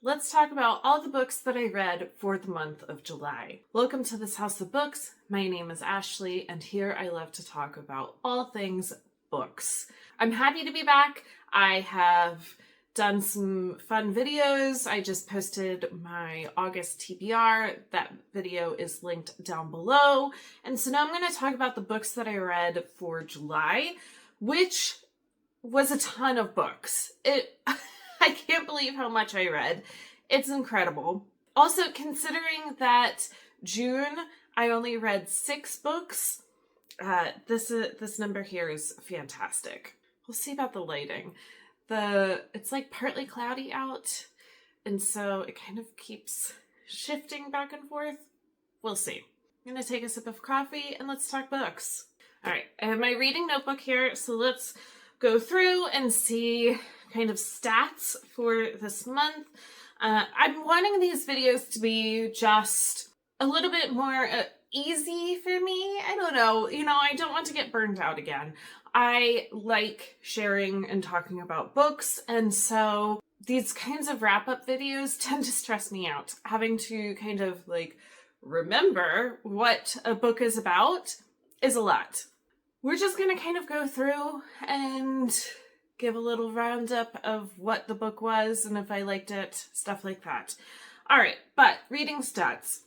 Let's talk about all the books that I read for the month of July. Welcome to this house of books. My name is Ashley, and here I love to talk about all things books. I'm happy to be back. I have done some fun videos. I just posted my August TBR. That video is linked down below. And so now I'm going to talk about the books that I read for July, which was a ton of books. I can't believe how much I read. It's incredible. Also, considering that June, I only read 6 books, this number here is fantastic. We'll see about the lighting. It's like partly cloudy out, and so it kind of keeps shifting back and forth. We'll see. I'm gonna take a sip of coffee and let's talk books. All right, I have my reading notebook here, so let's go through and see kind of stats for this month. I'm wanting these videos to be just a little bit more easy for me. I don't know. I don't want to get burned out again. I like sharing and talking about books, and so these kinds of wrap-up videos tend to stress me out. Having to kind of remember what a book is about is a lot. We're just going to kind of go through and give a little roundup of what the book was and if I liked it, stuff like that. All right, but reading stats.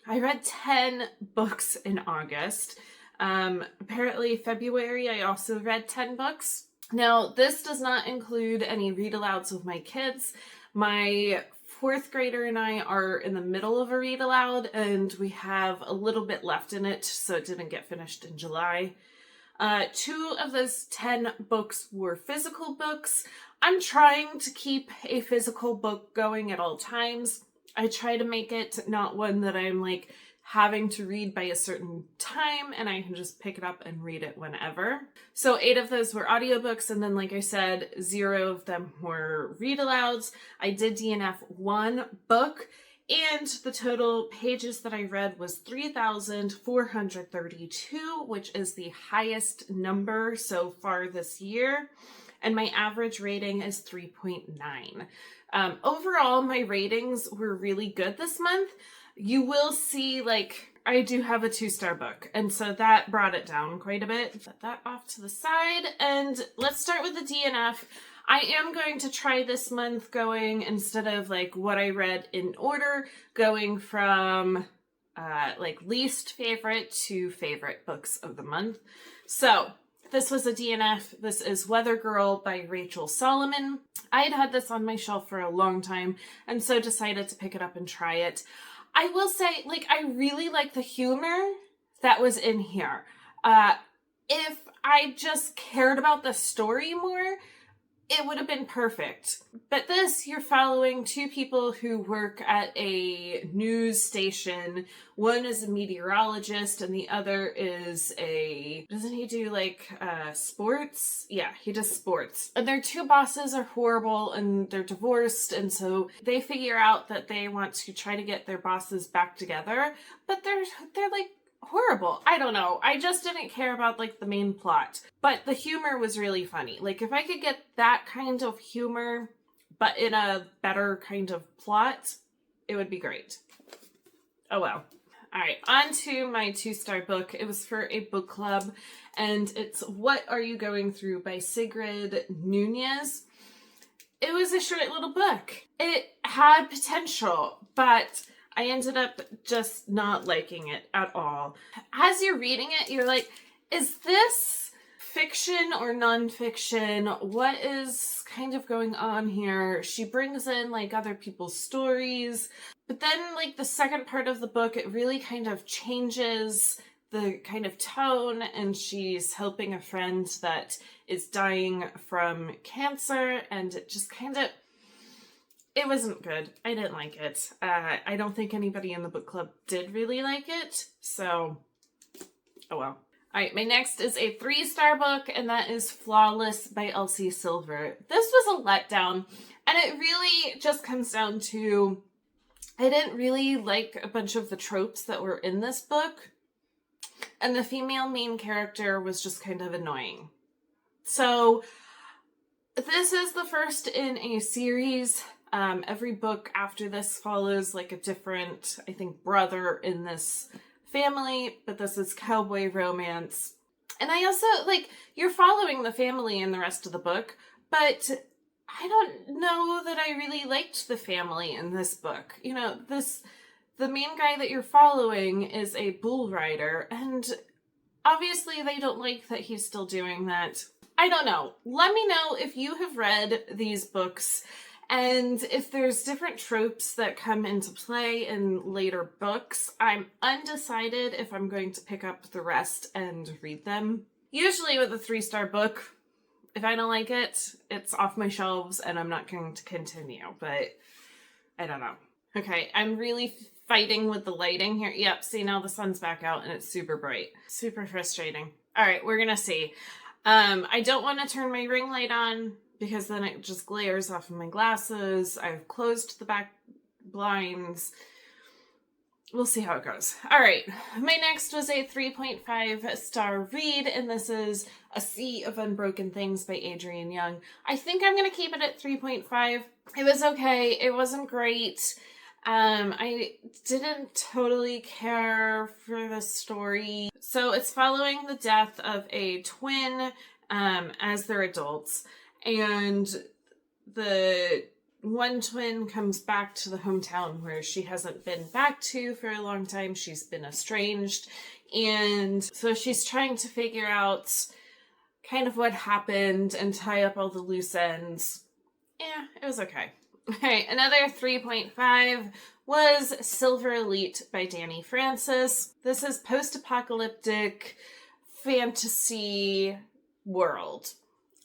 I read 10 books in August. Apparently February, I also read 10 books. Now, this does not include any read-alouds with my kids. My 4th grader and I are in the middle of a read-aloud, and we have a little bit left in it, so it didn't get finished in July. 2 of those 10 books were physical books. I'm trying to keep a physical book going at all times. I try to make it not one that I'm having to read by a certain time, and I can just pick it up and read it whenever. So 8 of those were audiobooks, and then like I said, 0 of them were read-alouds. I did DNF 1 book, and the total pages that I read was 3,432, which is the highest number so far this year. And my average rating is 3.9. Overall, my ratings were really good this month. You will see, I do have a 2-star book, and so that brought it down quite a bit. Set that off to the side, and let's start with the DNF. I am going to try this month going, instead of what I read in order, going from least favorite to favorite books of the month. So this was a DNF. This is Weather Girl by Rachel Solomon. I had this on my shelf for a long time, and so decided to pick it up and try it. I will say, I really like the humor that was in here. If I just cared about the story more, it would have been perfect. But this, you're following 2 people who work at a news station. One is a meteorologist and the other is doesn't he do sports? Yeah, he does sports. And their 2 bosses are horrible and they're divorced, and so they figure out that they want to try to get their bosses back together, but they're horrible. I don't know. I just didn't care about the main plot. But the humor was really funny. If I could get that kind of humor, but in a better kind of plot, it would be great. Oh well. Alright, on to my 2-star book. It was for a book club, and it's What Are You Going Through by Sigrid Nunez. It was a short little book. It had potential, but I ended up just not liking it at all. As you're reading it, you're like, is this fiction or nonfiction? What is kind of going on here? She brings in other people's stories, but then the second part of the book, it really kind of changes the kind of tone, and she's helping a friend that is dying from cancer, and it just it wasn't good. I didn't like it. I don't think anybody in the book club did really like it, so oh well. Alright, my next is a 3-star book, and that is Flawless by Elsie Silver. This was a letdown, and it really just comes down to I didn't really like a bunch of the tropes that were in this book, and the female main character was just kind of annoying. So this is the first in a series Every book after this follows like a different, I think, brother in this family, but this is cowboy romance. And I also, like, you're following the family in the rest of the book, but I don't know that I really liked the family in this book. You know, the main guy that you're following is a bull rider, and obviously they don't like that he's still doing that. I don't know. Let me know if you have read these books and if there's different tropes that come into play in later books. I'm undecided if I'm going to pick up the rest and read them. Usually with a 3-star book, if I don't like it, it's off my shelves and I'm not going to continue, but I don't know. Okay, I'm really fighting with the lighting here. Yep, see, now the sun's back out and it's super bright. Super frustrating. All right, we're gonna see. I don't want to turn my ring light on because then it just glares off of my glasses. I've closed the back blinds. We'll see how it goes. All right, my next was a 3.5-star read, and this is A Sea of Unbroken Things by Adrienne Young. I think I'm going to keep it at 3.5. It was okay. It wasn't great. I didn't totally care for the story. So it's following the death of a twin as they're adults, and the one twin comes back to the hometown where she hasn't been back to for a long time. She's been estranged, and so she's trying to figure out kind of what happened and tie up all the loose ends. Yeah, it was okay. Okay, another 3.5 was Silver Elite by Danny Francis. This is post-apocalyptic fantasy world.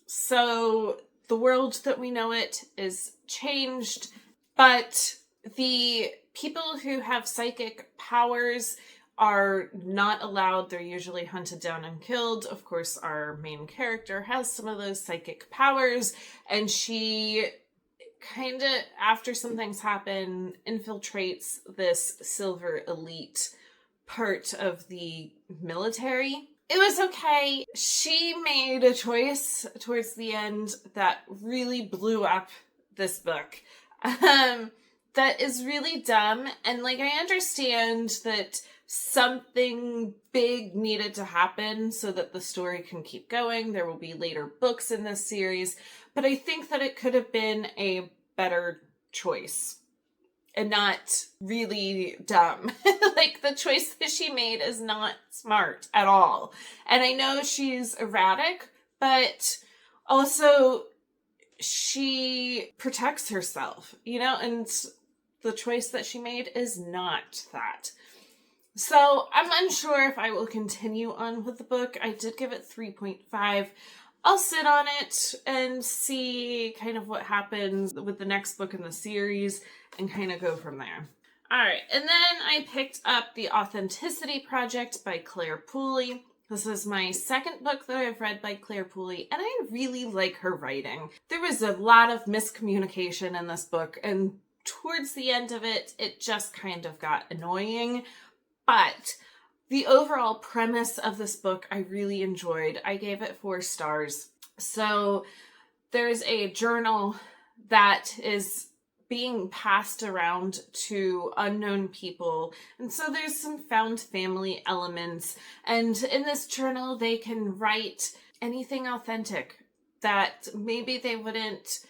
So the world that we know it is changed, but the people who have psychic powers are not allowed. They're usually hunted down and killed. Of course, our main character has some of those psychic powers, and she kind of, after some things happen, infiltrates this Silver Elite part of the military. It was okay. She made a choice towards the end that really blew up this book. That is really dumb. And like, I understand that something big needed to happen so that the story can keep going. There will be later books in this series, but I think that it could have been a better choice and not really dumb. Like, the choice that she made is not smart at all. And I know she's erratic, but also she protects herself, you know, and the choice that she made is not that. So I'm unsure if I will continue on with the book. I did give it 3.5. I'll sit on it and see kind of what happens with the next book in the series and kind of go from there. All right, and then I picked up The Authenticity Project by Claire Pooley. This is my second book that I've read by Claire Pooley, and I really like her writing. There was a lot of miscommunication in this book, and towards the end of it, it just kind of got annoying. But the overall premise of this book I really enjoyed. I gave it 4 stars. So there's a journal that is being passed around to unknown people. And so there's some found family elements. And in this journal, they can write anything authentic that maybe they wouldn't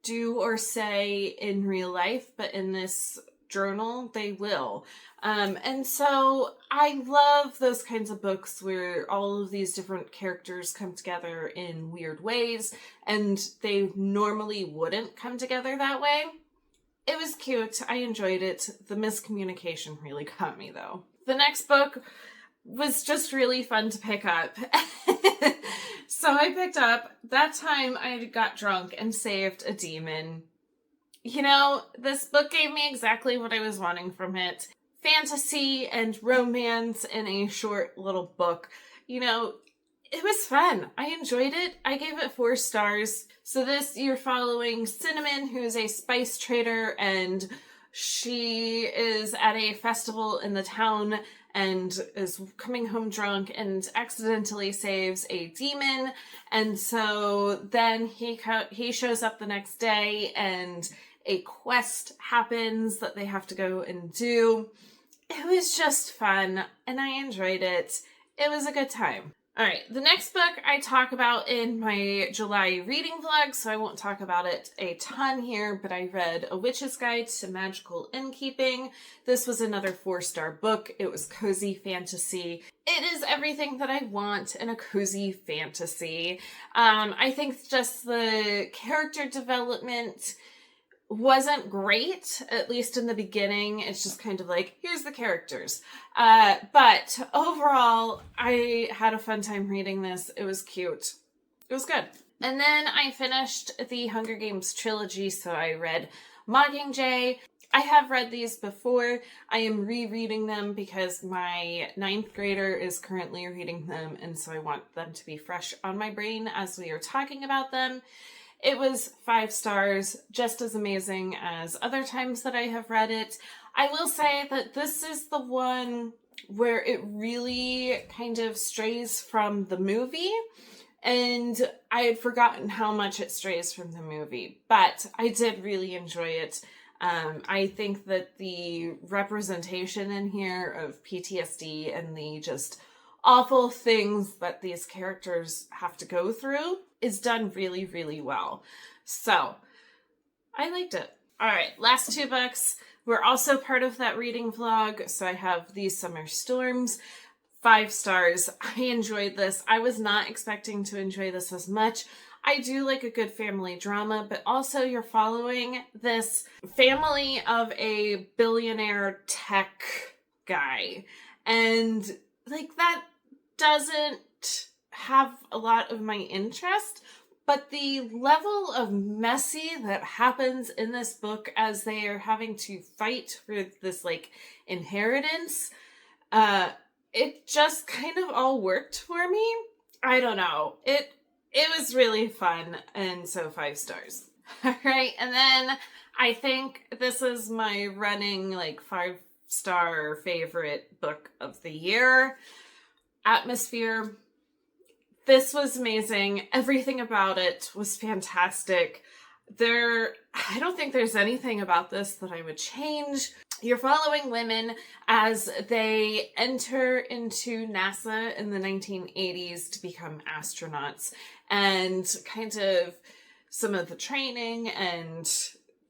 do or say in real life, but in this journal, they will. And so I love those kinds of books where all of these different characters come together in weird ways, and they normally wouldn't come together that way. It was cute. I enjoyed it. The miscommunication really got me, though. The next book was just really fun to pick up. So I picked up That Time I Got Drunk and Saved a Demon. You know, this book gave me exactly what I was wanting from it. Fantasy and romance in a short little book. You know, it was fun. I enjoyed it. I gave it 4 stars. So this, you're following Cinnamon, who's a spice trader, and she is at a festival in the town and is coming home drunk and accidentally saves a demon. And so then he shows up the next day and a quest happens that they have to go and do. It was just fun, and I enjoyed it. It was a good time. All right, the next book I talk about in my July reading vlog, so I won't talk about it a ton here, but I read A Witch's Guide to Magical Innkeeping. This was another 4-star book. It was cozy fantasy. It is everything that I want in a cozy fantasy. I think just the character development wasn't great, at least in the beginning. It's just kind of like, here's the characters. But overall, I had a fun time reading this. It was cute. It was good. And then I finished the Hunger Games trilogy, so I read Mockingjay. I have read these before. I am rereading them because my 9th grader is currently reading them, and so I want them to be fresh on my brain as we are talking about them. It was 5 stars, just as amazing as other times that I have read it. I will say that this is the one where it really kind of strays from the movie, and I had forgotten how much it strays from the movie, but I did really enjoy it. I think that the representation in here of PTSD and the just awful things that these characters have to go through is done really, really well. So I liked it. All right, last 2 books were also part of that reading vlog. So I have These Summer Storms, 5 stars. I enjoyed this. I was not expecting to enjoy this as much. I do like a good family drama, but also you're following this family of a billionaire tech guy. And like that doesn't have a lot of my interest, but the level of messy that happens in this book as they are having to fight for this like inheritance, it just kind of all worked for me. I don't know. It was really fun, and so 5 stars. All right, and then I think this is my running like 5-star favorite book of the year, Atmosphere. This was amazing. Everything about it was fantastic. I don't think there's anything about this that I would change. You're following women as they enter into NASA in the 1980s to become astronauts, and kind of some of the training and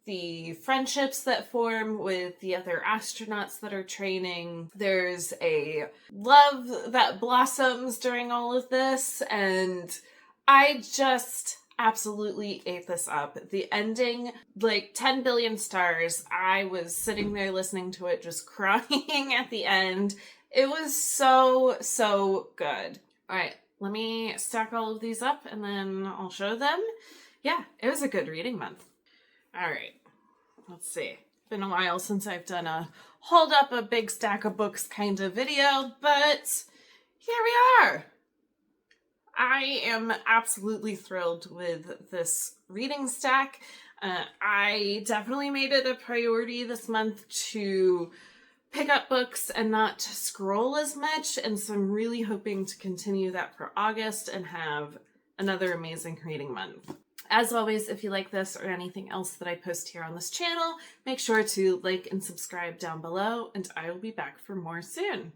the friendships that form with the other astronauts that are training. There's a love that blossoms during all of this, and I just absolutely ate this up. The ending, like 10 billion stars. I was sitting there listening to it, just crying at the end. It was so, so good. All right, let me stack all of these up and then I'll show them. Yeah, it was a good reading month. All right, let's see. Been a while since I've done a hold up a big stack of books kind of video, but here we are. I am absolutely thrilled with this reading stack. I definitely made it a priority this month to pick up books and not scroll as much, and so I'm really hoping to continue that for August and have another amazing reading month. As always, if you like this or anything else that I post here on this channel, make sure to like and subscribe down below, and I will be back for more soon.